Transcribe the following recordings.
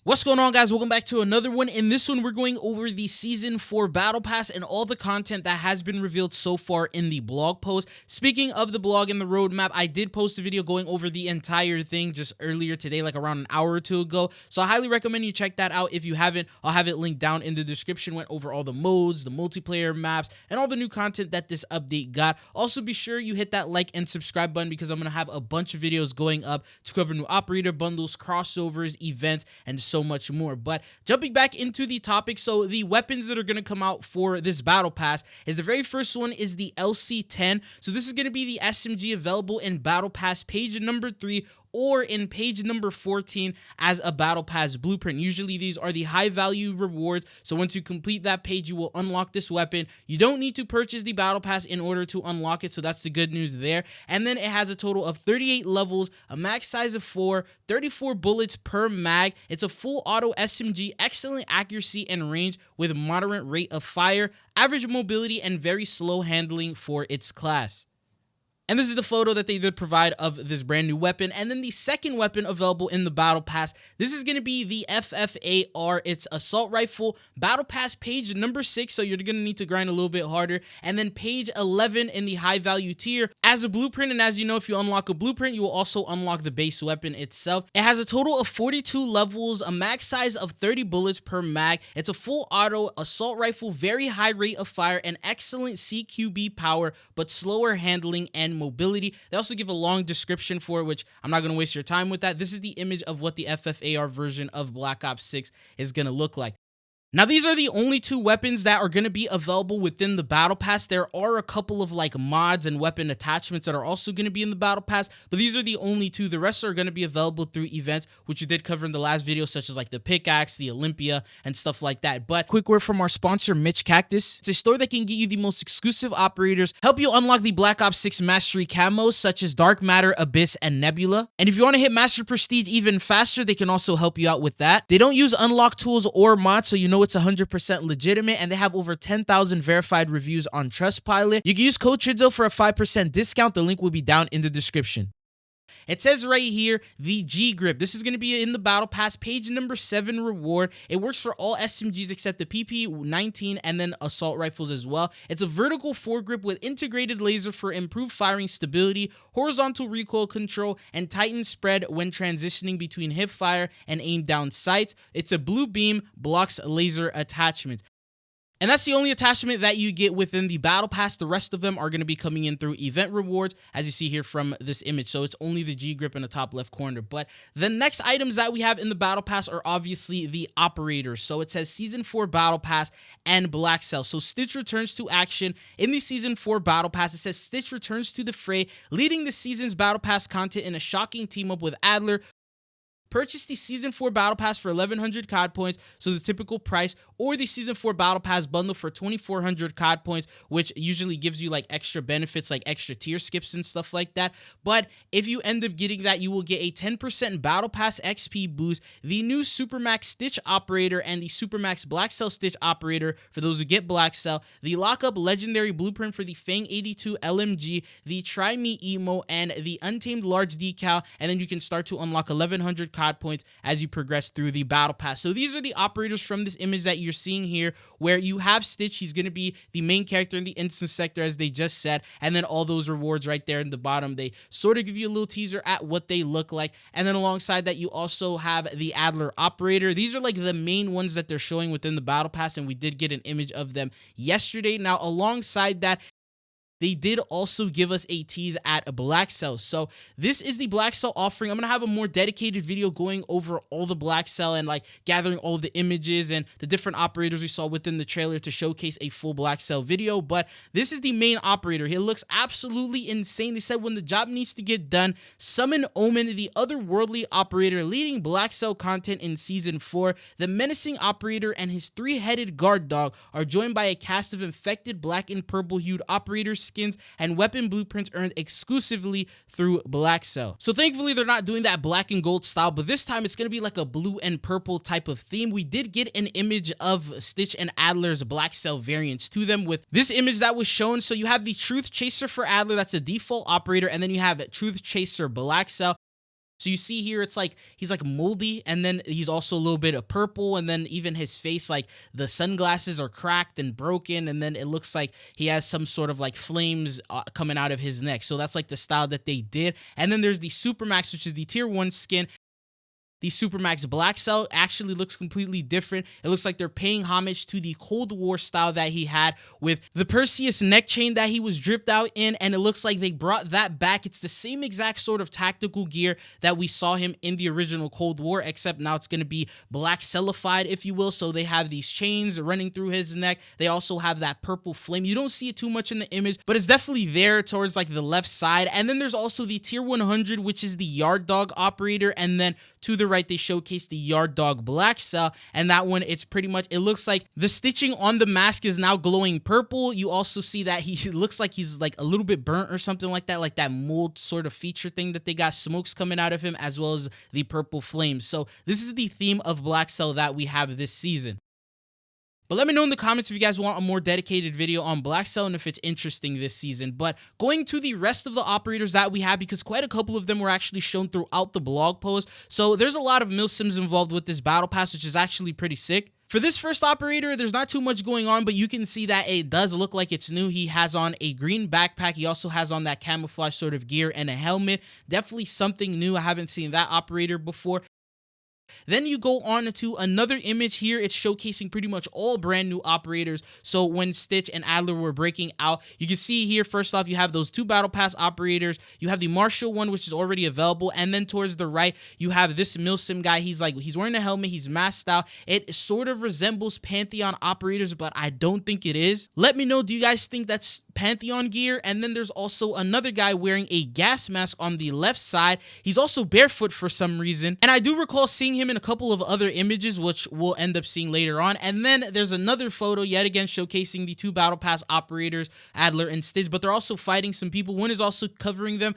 What's going on, guys? Welcome back to another one. In this one, we're going over the Season 4 Battle Pass and all the content that has been revealed so far in the blog post. Speaking of the blog and the roadmap, I did post a video going over the entire thing just earlier today, like around an hour or two ago. So I highly recommend you check that out. If you haven't, I'll have it linked down in the description. Went over all the modes, the multiplayer maps, and all the new content that this update got. Also, be sure you hit that like and subscribe button because I'm going to have a bunch of videos going up to cover new operator bundles, crossovers, events, and so much more. But jumping back into the topic, so the weapons that are going to come out for this battle pass is the very first one is the LC10. So this is going to be the SMG available in battle pass page number 3 or in page number 14 as a battle pass blueprint. Usually these are the high value rewards, so once you complete that page you will unlock this weapon. You don't need to purchase the battle pass in order to unlock it, so that's the good news there. And then it has a total of 38 levels, a max size of 4, 34 bullets per mag. It's a full auto SMG, excellent accuracy and range with moderate rate of fire, average mobility, and very slow handling for its class. And this is the photo that they did provide of this brand new weapon. And then the second weapon available in the Battle Pass, this is going to be the FFAR. It's Assault Rifle, Battle Pass page number 6, so you're going to need to grind a little bit harder. And then page 11 in the high value tier as a blueprint. And as you know, if you unlock a blueprint, you will also unlock the base weapon itself. It has a total of 42 levels, a max size of 30 bullets per mag. It's a full auto assault rifle, very high rate of fire, and excellent CQB power, but slower handling and mobility. They also give a long description for it, which I'm not going to waste your time with that. This is the image of what the FFAR version of Black Ops 6 is going to look like. Now, these are the only two weapons that are going to be available within the Battle Pass. There are a couple of like mods and weapon attachments that are also going to be in the Battle Pass, but these are the only two. The rest are going to be available through events, which we did cover in the last video, such as like the pickaxe, the Olympia, and stuff like that. But quick word from our sponsor, Mitch Cactus. It's a store that can get you the most exclusive operators, help you unlock the Black Ops 6 Mastery camos, such as Dark Matter, Abyss, and Nebula. And if you want to hit Master Prestige even faster, they can also help you out with that. They don't use unlock tools or mods, so you know it's 100% legitimate, and they have over 10,000 verified reviews on Trustpilot. You can use code TRIDZO for a 5% discount. The link will be down in the description. It says right here, the G-Grip. This is going to be in the Battle Pass, page number 7 reward. It works for all SMGs except the PP-19 and then assault rifles as well. It's a vertical foregrip with integrated laser for improved firing stability, horizontal recoil control, and tightened spread when transitioning between hip fire and aim down sights. It's a blue beam, blocks laser attachments. And that's the only attachment that you get within the Battle Pass. The rest of them are going to be coming in through event rewards, as you see here from this image. So it's only the G-Grip in the top left corner. But the next items that we have in the Battle Pass are obviously the operators. So it says Season 4 Battle Pass and Blackcell. So Stitch returns to action in the Season 4 Battle Pass. It says Stitch returns to the fray, leading the season's Battle Pass content in a shocking team-up with Adler. Purchase the Season 4 Battle Pass for 1,100 COD points, so the typical price, or the Season 4 Battle Pass bundle for 2,400 COD points, which usually gives you like extra benefits like extra tier skips and stuff like that. But if you end up getting that, you will get a 10% Battle Pass XP boost, the new Supermax Stitch Operator and the Supermax Blackcell Stitch Operator for those who get Blackcell, the Lockup Legendary Blueprint for the Fang 82 LMG, the Try Me Emo, and the Untamed Large Decal, and then you can start to unlock 1,100 COD points as you progress through the Battle Pass. So these are the operators from this image that you're seeing here, where you have Stitch. He's going to be the main character in the instance sector, as they just said, and then all those rewards right there in the bottom, they sort of give you a little teaser at what they look like. And then alongside that, you also have the Adler Operator. These are like the main ones that they're showing within the Battle Pass, and we did get an image of them yesterday. Now, alongside that, they did also give us a tease at a Blackcell. So this is the Blackcell offering. I'm going to have a more dedicated video going over all the Blackcell and like gathering all of the images and the different operators we saw within the trailer to showcase a full Blackcell video. But this is the main operator. He looks absolutely insane. They said when the job needs to get done, summon Omen, the otherworldly operator leading Blackcell content in Season 4. The menacing operator and his 3-headed guard dog are joined by a cast of infected black and purple hued operators, skins, and weapon blueprints earned exclusively through Blackcell. So thankfully they're not doing that black and gold style, but this time it's going to be like a blue and purple type of theme. We did get an image of Stitch and Adler's Blackcell variants to them with this image that was shown. So you have the Truth Chaser for Adler, that's a default operator, and then you have Truth Chaser Blackcell. So you see here, it's like he's like moldy, and then he's also a little bit of purple, and then even his face, like the sunglasses are cracked and broken, and then it looks like he has some sort of like flames coming out of his neck. So that's like the style that they did. And then there's the Supermax, which is the tier 1 skin. The Supermax Blackcell actually looks completely different. It looks like they're paying homage to the Cold War style that he had with the Perseus neck chain that he was dripped out in, and it looks like they brought that back. It's the same exact sort of tactical gear that we saw him in the original Cold War, except now it's going to be Blackcellified, if you will. So they have these chains running through his neck. They also have that purple flame. You don't see it too much in the image, but it's definitely there towards like the left side. And then there's also the tier 100, which is the Yard Dog operator, and then to the right, they showcase the Yard Dog Blackcell, and that one, it's pretty much, it looks like the stitching on the mask is now glowing purple. You also see that he looks like he's like a little bit burnt or something like that mold sort of feature thing that they got, smokes coming out of him, as well as the purple flames. So this is the theme of Blackcell that we have this season. But let me know in the comments if you guys want a more dedicated video on Blackcell and if it's interesting this season. But going to the rest of the operators that we have, because quite a couple of them were actually shown throughout the blog post. So there's a lot of milsims involved with this battle pass, which is actually pretty sick. For this first operator, there's not too much going on, but you can see that it does look like it's new. He has on a green backpack. He also has on that camouflage sort of gear and a helmet. Definitely something new. I haven't seen that operator before. Then you go on to another image here. It's showcasing pretty much all brand new operators. So when Stitch and Adler were breaking out, you can see here, first off, you have those 2 battle pass operators. You have the Marshall one, which is already available. And then towards the right, you have this Milsim guy. He's wearing a helmet. He's masked out. It sort of resembles Pantheon operators, but I don't think it is. Let me know, do you guys think that's Pantheon gear? And then there's also another guy wearing a gas mask on the left side. He's also barefoot for some reason. And I do recall seeing him in a couple of other images, which we'll end up seeing later on. And then there's another photo yet again showcasing the 2 battle pass operators, Adler and Stitch, but they're also fighting some people. One is also covering them.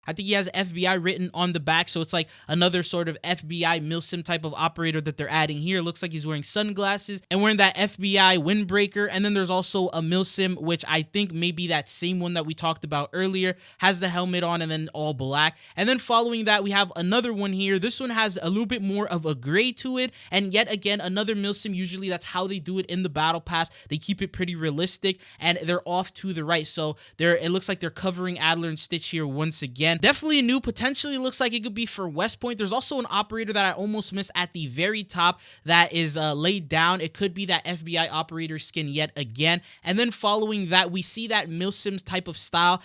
I think he has FBI written on the back, so it's like another sort of FBI milsim type of operator that they're adding here. It looks like he's wearing sunglasses and wearing that FBI windbreaker. And then there's also a milsim, which I think may be that same one that we talked about earlier, has the helmet on and then all black. And then following that, we have another one here. This one has a little bit more of a gray to it, and yet again, another milsim. Usually that's how they do it in the battle pass. They keep it pretty realistic, and they're off to the right. So it looks like they're covering Adler and Stitch here once again. Definitely new. Potentially looks like it could be for West Point. There's also an operator that I almost missed at the very top that is laid down. It could be that FBI operator skin yet again. And then following that, we see that Milsims type of style.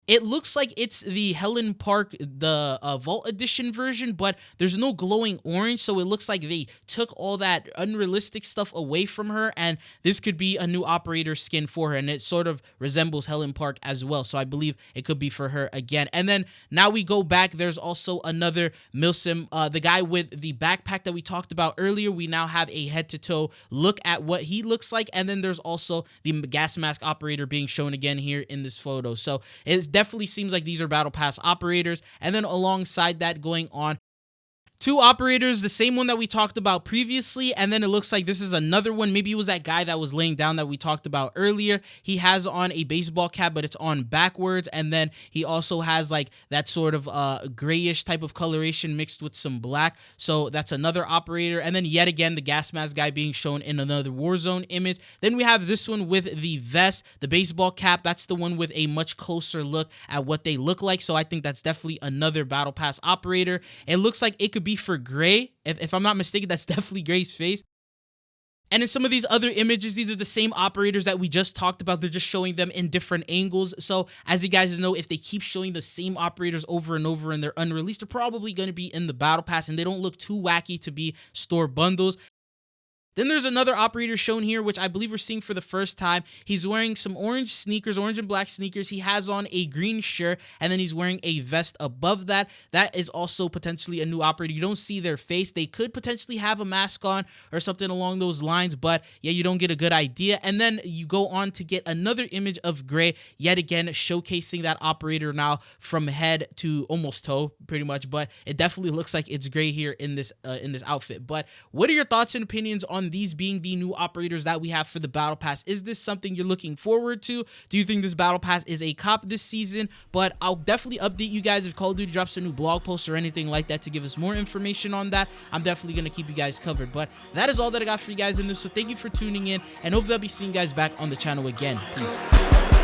It looks like it's the Helen Park, the Vault Edition version, but there's no glowing orange, so it looks like they took all that unrealistic stuff away from her, and this could be a new operator skin for her, and it sort of resembles Helen Park as well, so I believe it could be for her again. And then now we go back, there's also another Milsim, the guy with the backpack that we talked about earlier. We now have a head-to-toe look at what he looks like, and then there's also the gas mask operator being shown again here in this photo. So it's definitely seems like these are battle pass operators. And then alongside that, going on, 2 operators, the same one that we talked about previously, and then it looks like this is another one. Maybe it was that guy that was laying down that we talked about earlier. He has on a baseball cap, but it's on backwards, and then he also has like that sort of grayish type of coloration mixed with some black. So that's another operator. And then yet again, the gas mask guy being shown in another Warzone image. Then we have this one with the vest, the baseball cap. That's the one with a much closer look at what they look like. So I think that's definitely another battle pass operator. It looks like it could be for Gray. If I'm not mistaken, that's definitely Gray's face. And in some of these other images, these are the same operators that we just talked about. They're just showing them in different angles. So as you guys know, if they keep showing the same operators over and over and they're unreleased, they're probably going to be in the battle pass, and they don't look too wacky to be store bundles. Then there's another operator shown here, which I believe we're seeing for the first time. He's wearing some orange sneakers, orange and black sneakers. He has on a green shirt, and then he's wearing a vest above that. That is also potentially a new operator. You don't see their face. They could potentially have a mask on or something along those lines, but yeah, you don't get a good idea. And then you go on to get another image of Gray, yet again showcasing that operator now from head to almost toe, pretty much. But it definitely looks like it's Gray here in this outfit. But what are your thoughts and opinions on them, these being the new operators that we have for the Battle Pass. Is this something you're looking forward to? Do you think this Battle Pass is a cop this season? But I'll definitely update you guys if Call of Duty drops a new blog post or anything like that to give us more information on that. I'm definitely going to keep you guys covered. But that is all that I got for you guys in this, so thank you for tuning in, and hopefully I'll be seeing you guys back on the channel again. Peace.